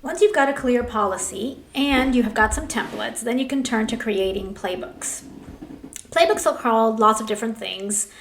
Once you've got a clear policy and you have got some templates, then you can turn to creating playbooks. Playbooks are called lots of different things,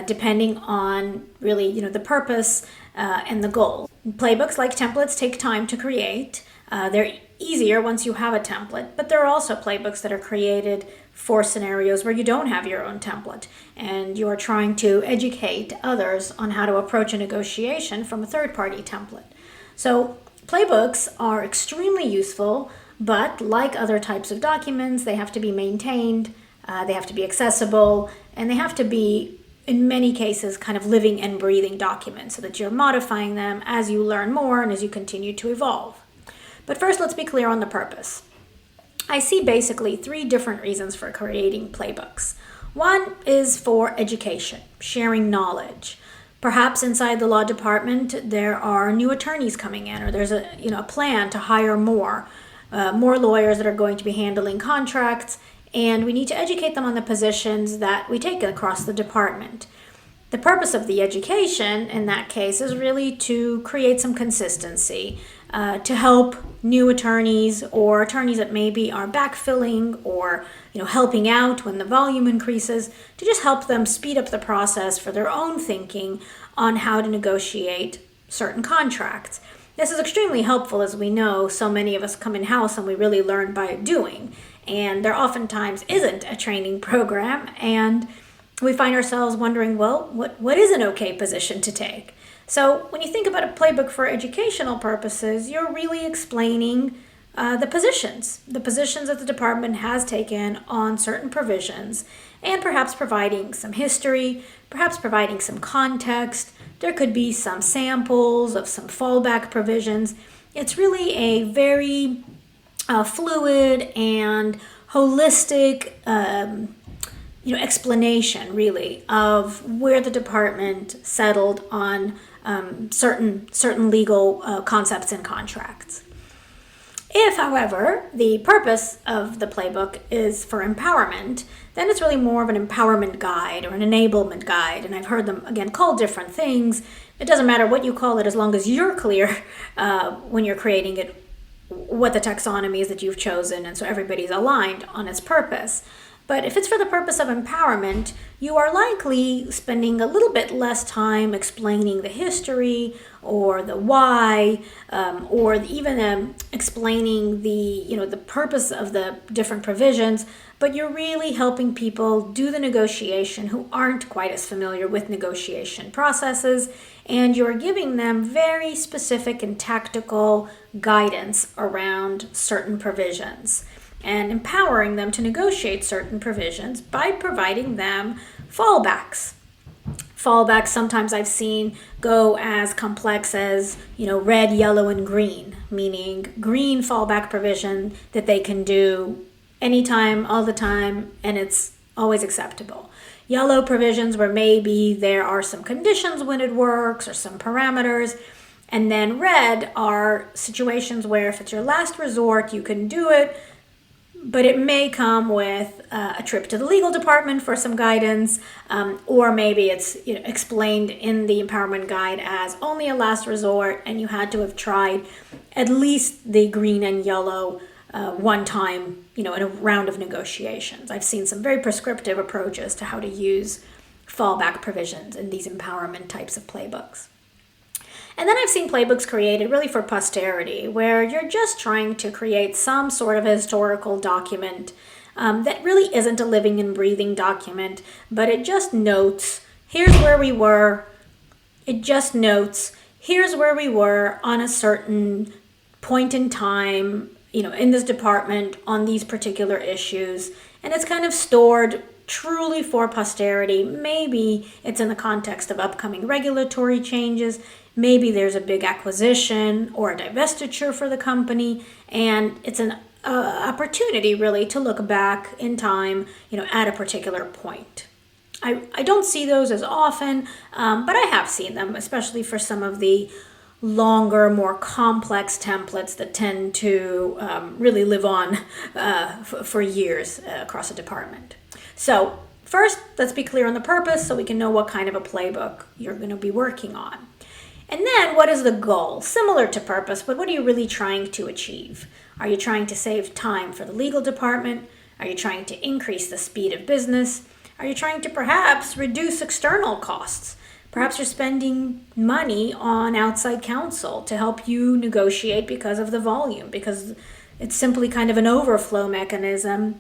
depending on really, the purpose and the goal. Playbooks, like templates, take time to create. They're easier once you have a template, but there are also playbooks that are created for scenarios where you don't have your own template and you are trying to educate others on how to approach a negotiation from a third-party template. So playbooks are extremely useful, but like other types of documents, they have to be maintained, they have to be accessible, and they have to be, in many cases, kind of living and breathing documents so that you're modifying them as you learn more and as you continue to evolve. But first, let's be clear on the purpose. I see basically 3 different reasons for creating playbooks. One is for education, sharing knowledge. Perhaps inside the law department there are new attorneys coming in, or there's a plan to hire more lawyers that are going to be handling contracts, and we need to educate them on the positions that we take across the department. The purpose of the education in that case is really to create some consistency, to help new attorneys or attorneys that maybe are backfilling or helping out when the volume increases, to just help them speed up the process for their own thinking on how to negotiate certain contracts. This is extremely helpful, as we know so many of us come in-house and we really learn by doing, and there oftentimes isn't a training program, and we find ourselves wondering, well, what is an okay position to take? So when you think about a playbook for educational purposes, you're really explaining the positions that the department has taken on certain provisions, and perhaps providing some history, perhaps providing some context. There could be some samples of some fallback provisions. It's really a very fluid and holistic explanation, really, of where the department settled on certain legal concepts and contracts. If, however, the purpose of the playbook is for empowerment, then it's really more of an empowerment guide or an enablement guide. And I've heard them, again, called different things. It doesn't matter what you call it as long as you're clear when you're creating it, what the taxonomy is that you've chosen, and so everybody's aligned on its purpose. But if it's for the purpose of empowerment, you are likely spending a little bit less time explaining the history or the why, or even explaining the purpose of the different provisions. But you're really helping people do the negotiation who aren't quite as familiar with negotiation processes, and you're giving them very specific and tactical guidance around certain provisions, and empowering them to negotiate certain provisions by providing them fallbacks. Fallbacks sometimes I've seen go as complex as, red, yellow, and green, meaning green fallback provision that they can do anytime, all the time, and it's always acceptable. Yellow provisions where maybe there are some conditions when it works or some parameters. And then red are situations where if it's your last resort, you can do it, but it may come with a trip to the legal department for some guidance, or maybe it's explained in the empowerment guide as only a last resort, and you had to have tried at least the green and yellow one time, in a round of negotiations. I've seen some very prescriptive approaches to how to use fallback provisions in these empowerment types of playbooks. And then I've seen playbooks created really for posterity, where you're just trying to create some sort of historical document that really isn't a living and breathing document, but it just notes, here's where we were. It just notes, here's where we were on a certain point in time, in this department on these particular issues. And it's kind of stored truly for posterity. Maybe it's in the context of upcoming regulatory changes. Maybe there's a big acquisition or a divestiture for the company, and it's an opportunity really to look back in time, at a particular point. I don't see those as often, but I have seen them, especially for some of the longer, more complex templates that tend to really live on for years across a department. So first, let's be clear on the purpose so we can know what kind of a playbook you're going to be working on. And then what is the goal? Similar to purpose, but what are you really trying to achieve? Are you trying to save time for the legal department? Are you trying to increase the speed of business? Are you trying to perhaps reduce external costs? Perhaps you're spending money on outside counsel to help you negotiate because of the volume, because it's simply kind of an overflow mechanism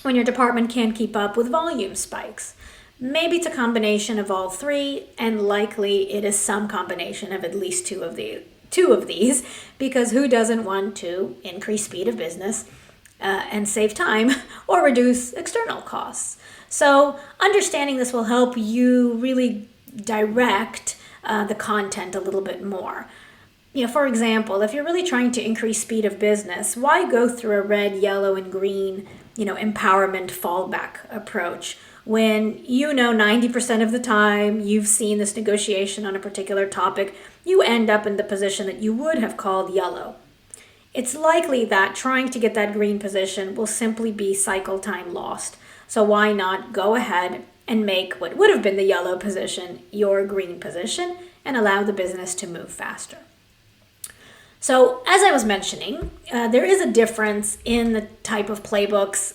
when your department can't keep up with volume spikes. Maybe it's a combination of all three, and likely it is some combination of at least two of these, because who doesn't want to increase speed of business and save time or reduce external costs? So understanding this will help you really direct the content a little bit more. For example, if you're really trying to increase speed of business, why go through a red, yellow, and green, empowerment fallback approach when 90% of the time you've seen this negotiation on a particular topic, you end up in the position that you would have called yellow? It's likely that trying to get that green position will simply be cycle time lost. So why not go ahead and make what would have been the yellow position your green position and allow the business to move faster? So as I was mentioning, there is a difference in the type of playbooks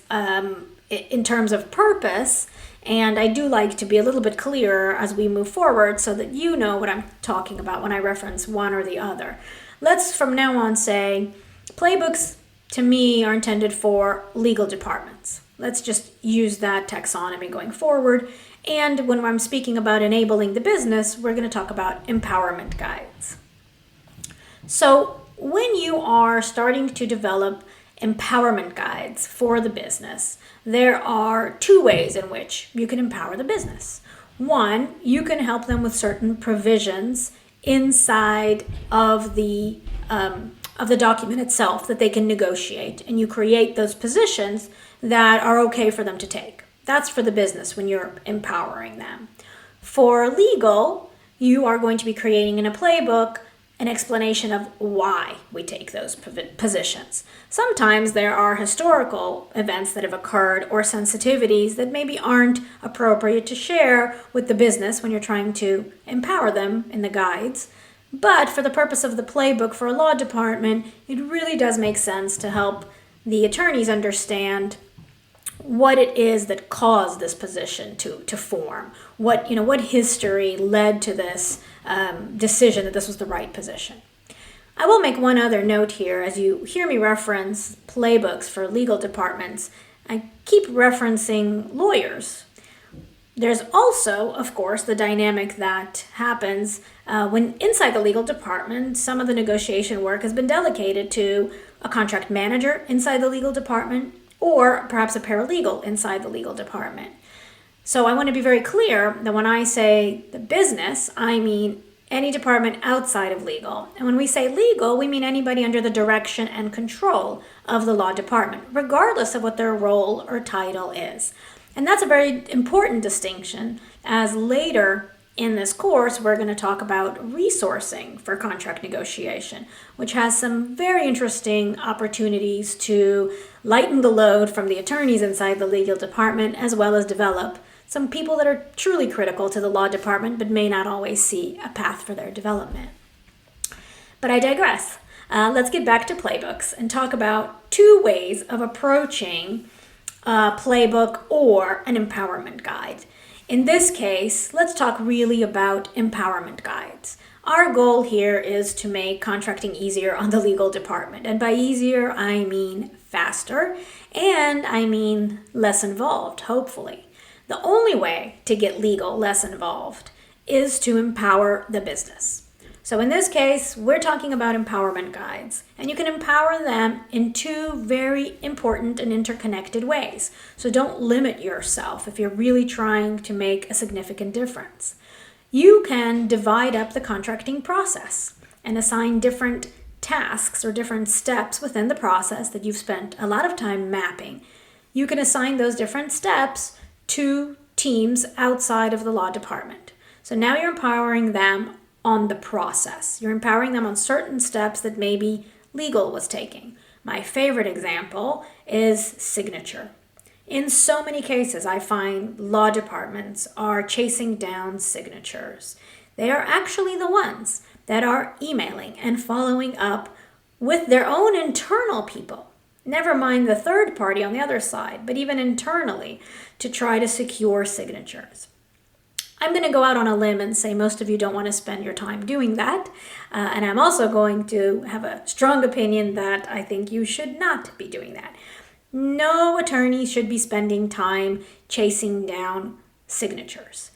in terms of purpose, and I do like to be a little bit clearer as we move forward so that you know what I'm talking about when I reference one or the other. Let's from now on say playbooks to me are intended for legal departments. Let's just use that taxonomy going forward. And when I'm speaking about enabling the business, we're going to talk about empowerment guides. So when you are starting to develop empowerment guides for the business, there are two ways in which you can empower the business. One, you can help them with certain provisions inside of the document itself that they can negotiate, and you create those positions that are okay for them to take. That's for the business when you're empowering them. For legal, you are going to be creating in a playbook an explanation of why we take those positions. Sometimes there are historical events that have occurred or sensitivities that maybe aren't appropriate to share with the business when you're trying to empower them in the guides. But for the purpose of the playbook for a law department, it really does make sense to help the attorneys understand what it is that caused this position to form, what history led to this decision that this was the right position. I will make one other note here. As you hear me reference playbooks for legal departments, I keep referencing lawyers. There's also, of course, the dynamic that happens when inside the legal department, some of the negotiation work has been delegated to a contract manager inside the legal department, or perhaps a paralegal inside the legal department. So I want to be very clear that when I say the business, I mean any department outside of legal. And when we say legal, we mean anybody under the direction and control of the law department, regardless of what their role or title is. And that's a very important distinction, as later in this course, we're going to talk about resourcing for contract negotiation, which has some very interesting opportunities to lighten the load from the attorneys inside the legal department, as well as develop some people that are truly critical to the law department but may not always see a path for their development. But I digress. Let's get back to playbooks and talk about two ways of approaching a playbook or an empowerment guide. In this case, let's talk really about empowerment guides. Our goal here is to make contracting easier on the legal department. And by easier, I mean faster, and I mean less involved, hopefully. The only way to get legal less involved is to empower the business. So in this case, we're talking about empowerment guides, and you can empower them in two very important and interconnected ways. So don't limit yourself if you're really trying to make a significant difference. You can divide up the contracting process and assign different tasks or different steps within the process that you've spent a lot of time mapping. You can assign those different steps to teams outside of the law department. So now you're empowering them on the process. You're empowering them on certain steps that maybe legal was taking. My favorite example is signature. In so many cases, I find law departments are chasing down signatures. They are actually the ones that are emailing and following up with their own internal people. Never mind the third party on the other side, but even internally to try to secure signatures. I'm going to go out on a limb and say most of you don't want to spend your time doing that. And I'm also going to have a strong opinion that I think you should not be doing that. No attorney should be spending time chasing down signatures.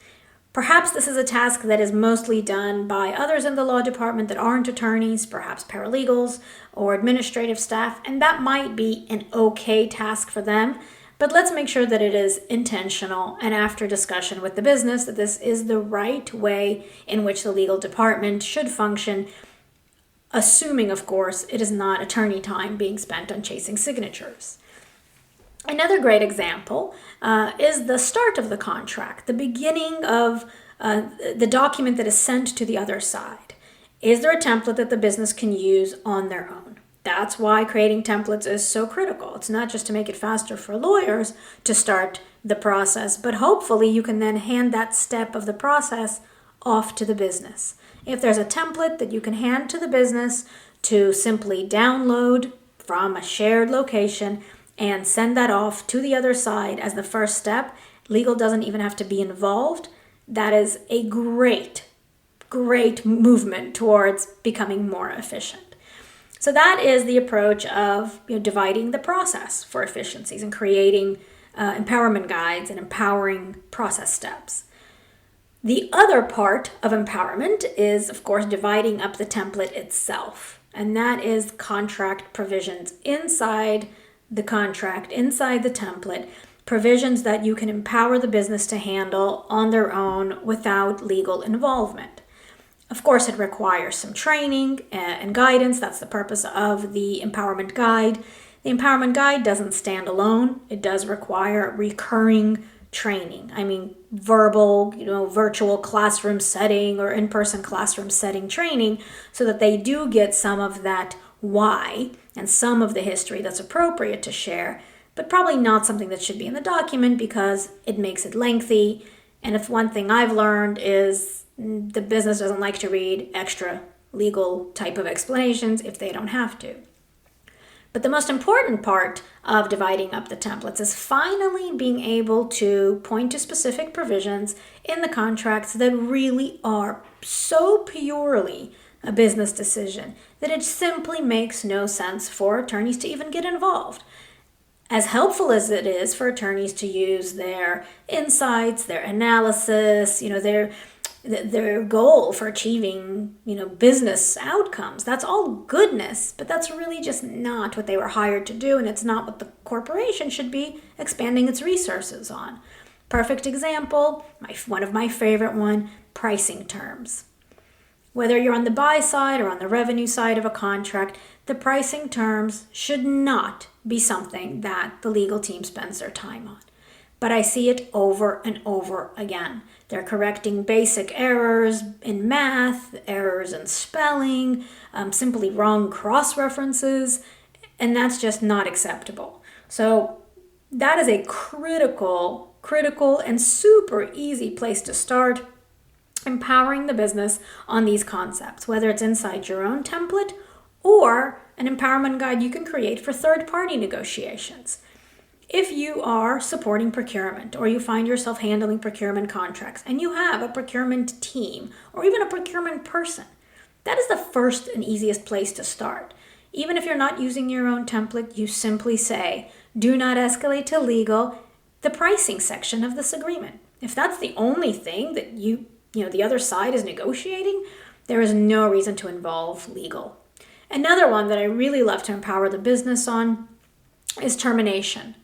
Perhaps this is a task that is mostly done by others in the law department that aren't attorneys, perhaps paralegals or administrative staff, and that might be an okay task for them. But let's make sure that it is intentional and after discussion with the business that this is the right way in which the legal department should function, assuming, of course, it is not attorney time being spent on chasing signatures. Another great example is the start of the contract, the beginning of the document that is sent to the other side. Is there a template that the business can use on their own? That's why creating templates is so critical. It's not just to make it faster for lawyers to start the process, but hopefully you can then hand that step of the process off to the business. If there's a template that you can hand to the business to simply download from a shared location and send that off to the other side as the first step, legal doesn't even have to be involved. That is a great movement towards becoming more efficient. So that is the approach of dividing the process for efficiencies and creating empowerment guides and empowering process steps. The other part of empowerment is, of course, dividing up the template itself. And that is contract provisions inside the contract, inside the template, provisions that you can empower the business to handle on their own without legal involvement. Of course, it requires some training and guidance. That's the purpose of the empowerment guide. The empowerment guide doesn't stand alone. It does require recurring training. I mean, verbal, virtual classroom setting or in-person classroom setting training so that they do get some of that why and some of the history that's appropriate to share, but probably not something that should be in the document because it makes it lengthy. And if one thing I've learned is the business doesn't like to read extra legal type of explanations if they don't have to. But the most important part of dividing up the templates is finally being able to point to specific provisions in the contracts that really are so purely a business decision that it simply makes no sense for attorneys to even get involved. As helpful as it is for attorneys to use their insights, their analysis, their goal for achieving, business outcomes. That's all goodness, but that's really just not what they were hired to do, and it's not what the corporation should be expanding its resources on. Perfect example, one of my favorite one, pricing terms. Whether you're on the buy side or on the revenue side of a contract, the pricing terms should not be something that the legal team spends their time on. But I see it over and over again. They're correcting basic errors in math, errors in spelling, simply wrong cross-references, and that's just not acceptable. So that is a critical and super easy place to start empowering the business on these concepts, whether it's inside your own template or an empowerment guide you can create for third-party negotiations. If you are supporting procurement or you find yourself handling procurement contracts and you have a procurement team or even a procurement person, that is the first and easiest place to start. Even if you're not using your own template, you simply say, do not escalate to legal, the pricing section of this agreement. If that's the only thing that the other side is negotiating, there is no reason to involve legal. Another one that I really love to empower the business on is termination.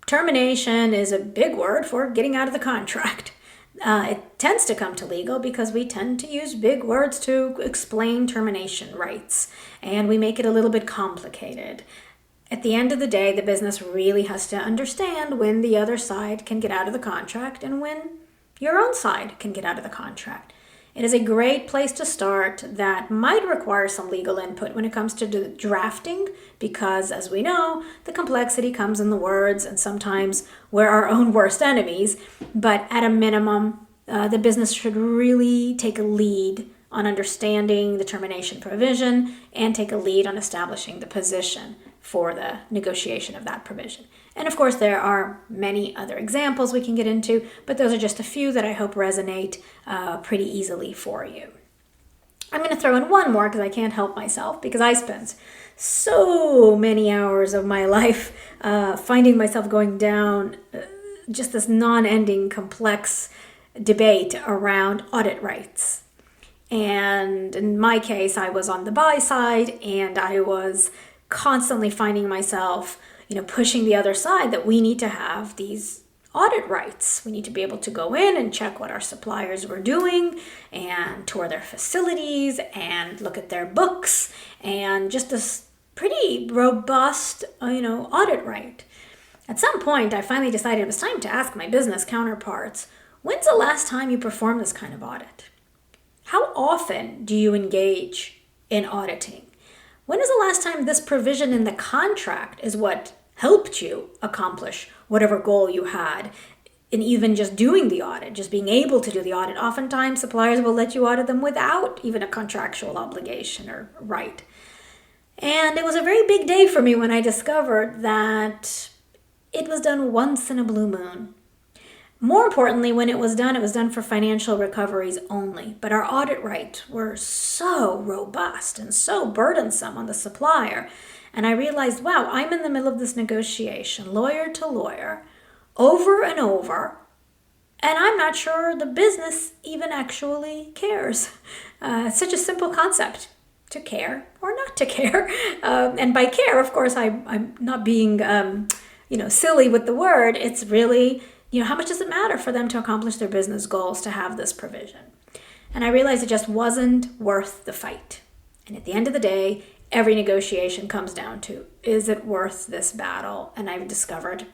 Termination is a big word for getting out of the contract. It tends to come to legal because we tend to use big words to explain termination rights, and we make it a little bit complicated. At the end of the day, the business really has to understand when the other side can get out of the contract and when your own side can get out of the contract. It is a great place to start that might require some legal input when it comes to drafting because, as we know, the complexity comes in the words and sometimes we're our own worst enemies. But at a minimum, the business should really take a lead on understanding the termination provision and take a lead on establishing the position for the negotiation of that provision. And of course, there are many other examples we can get into, but those are just a few that I hope resonate pretty easily for you. I'm going to throw in one more because I can't help myself, because I spent so many hours of my life finding myself going down just this non-ending complex debate around audit rights. And in my case, I was on the buy side, and I was constantly finding myself, pushing the other side that we need to have these audit rights. We need to be able to go in and check what our suppliers were doing and tour their facilities and look at their books, and just this pretty robust, audit right. At some point, I finally decided it was time to ask my business counterparts, when's the last time you performed this kind of audit? How often do you engage in auditing? When is the last time this provision in the contract is what helped you accomplish whatever goal you had in even just doing the audit, just being able to do the audit? Oftentimes, suppliers will let you audit them without even a contractual obligation or right. And it was a very big day for me when I discovered that it was done once in a blue moon. More importantly, when it was done for financial recoveries only. But our audit rights were so robust and so burdensome on the supplier. And I realized, wow, I'm in the middle of this negotiation, lawyer to lawyer, over and over, and I'm not sure the business even actually cares. It's such a simple concept, to care or not to care. And by care, of course, I'm not being silly with the word. It's really, how much does it matter for them to accomplish their business goals to have this provision? And I realized it just wasn't worth the fight. And at the end of the day, every negotiation comes down to, is it worth this battle? And I've discovered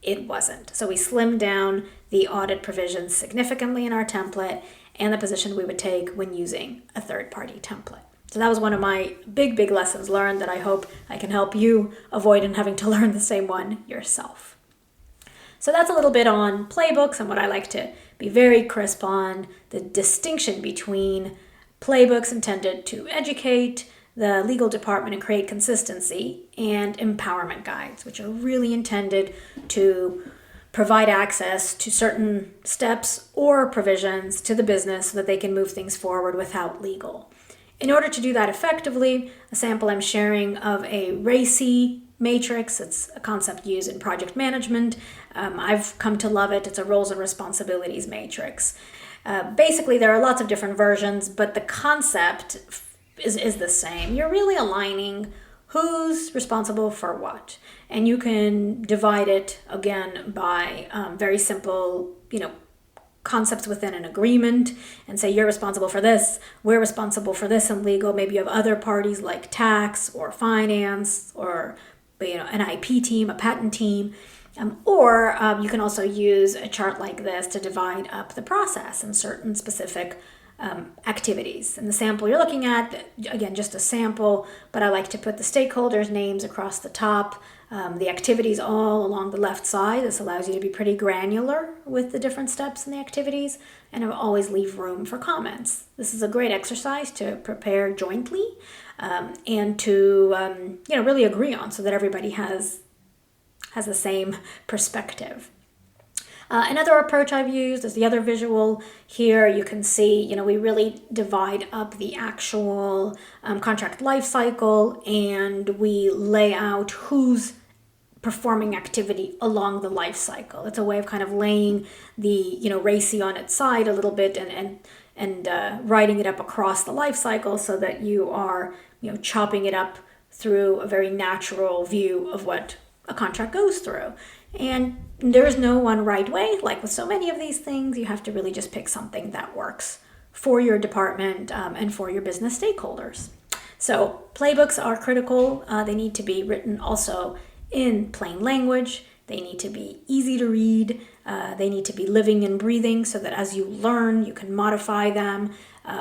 it wasn't. So we slimmed down the audit provisions significantly in our template and the position we would take when using a third-party template. So that was one of my big, big lessons learned that I hope I can help you avoid in having to learn the same one yourself. So that's a little bit on playbooks and what I like to be very crisp on, the distinction between playbooks intended to educate the legal department and create consistency, and empowerment guides, which are really intended to provide access to certain steps or provisions to the business so that they can move things forward without legal. In order to do that effectively, a sample I'm sharing of a RACI matrix. It's a concept used in project management. I've come to love it. It's a roles and responsibilities matrix. Basically, there are lots of different versions, but the concept is the same. You're really aligning who's responsible for what. And you can divide it, again, by very simple, concepts within an agreement, and say you're responsible for this, we're responsible for this in legal. Maybe you have other parties like tax or finance or an IP team, a patent team, or you can also use a chart like this to divide up the process in certain specific activities. And the sample you're looking at, again, just a sample, but I like to put the stakeholders' names across the top, the activities all along the left side. This allows you to be pretty granular with the different steps in the activities, and I'll always leave room for comments. This is a great exercise to prepare jointly and to really agree on, so that everybody has the same perspective. Another approach I've used is the other visual here. You can see, we really divide up the actual contract life cycle, and we lay out who's performing activity along the life cycle. It's a way of kind of laying the, RACI on its side a little bit and writing it up across the life cycle so that you are, chopping it up through a very natural view of what a contract goes through. And there is no one right way. Like with so many of these things, you have to really just pick something that works for your department and for your business stakeholders. So playbooks are critical. They need to be written also in plain language. They need to be easy to read. They need to be living and breathing so that as you learn, you can modify them.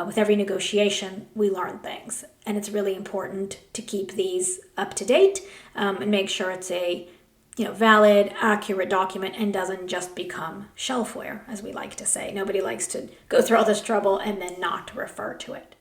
With every negotiation, we learn things. And it's really important to keep these up to date and make sure it's a valid, accurate document and doesn't just become shelfware, as we like to say. Nobody likes to go through all this trouble and then not refer to it.